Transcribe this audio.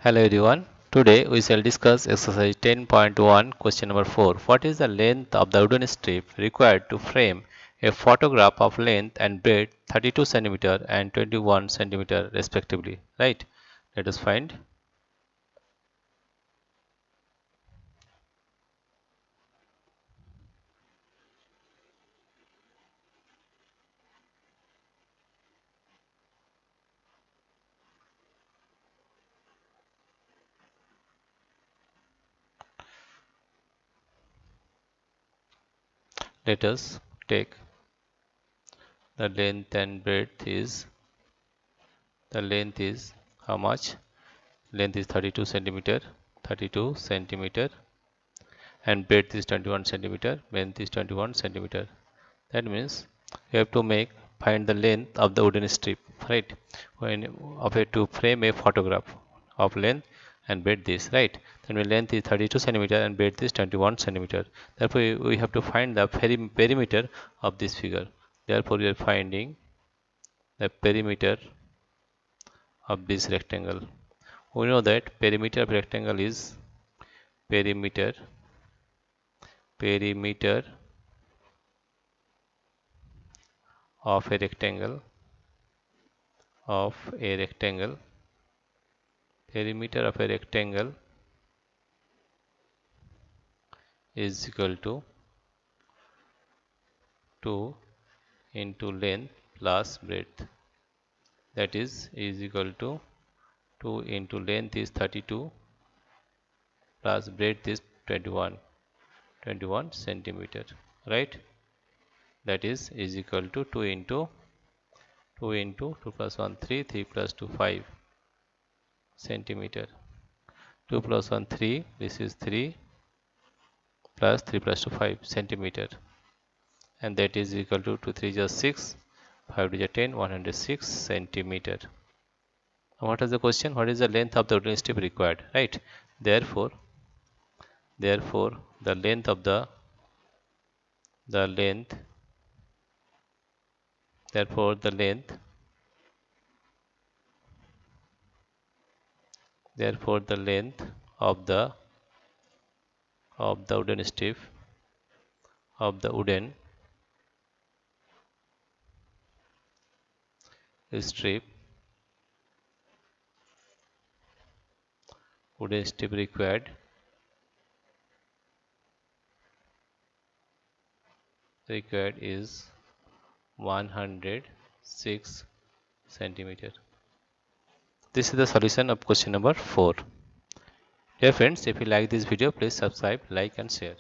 Hello everyone. Today we shall discuss exercise 10.1 question number 4. What is the length of the wooden strip required to frame a photograph of length and breadth 32 cm and 21 cm respectively? Right? Let us find. Let us take the length and breadth is the length is how much? Length is 32 cm, 32 cm and breadth is 21 cm, length is 21 cm. That means you have to find the length of the wooden strip, right? When of it to frame a photograph of length and breadth this, right? Then the length is 32 cm and breadth is 21 cm. Therefore, we have to find the perimeter of this figure. Therefore, we are finding the perimeter of this rectangle. We know that perimeter of rectangle is perimeter perimeter of a rectangle of a rectangle perimeter of a rectangle is equal to 2 into length plus breadth, that is equal to 2 into length is 32 plus breadth is 21 centimeter, right? That is equal to 2 into 2 plus 1 3 plus 2 5 centimeter. 2 plus 1 3, this is 3 plus 3 plus 2 5 centimeter, and that is equal to 2 3 just 6, 5 to 10, 106 centimeter. Now what is the question? What is the length of the wooden strip required, right? Therefore the length of the length therefore the length of the wooden strip of the wooden strip required is 106 centimeter. This is the solution of question number 4. Dear friends, if you like this video, please subscribe, like and share.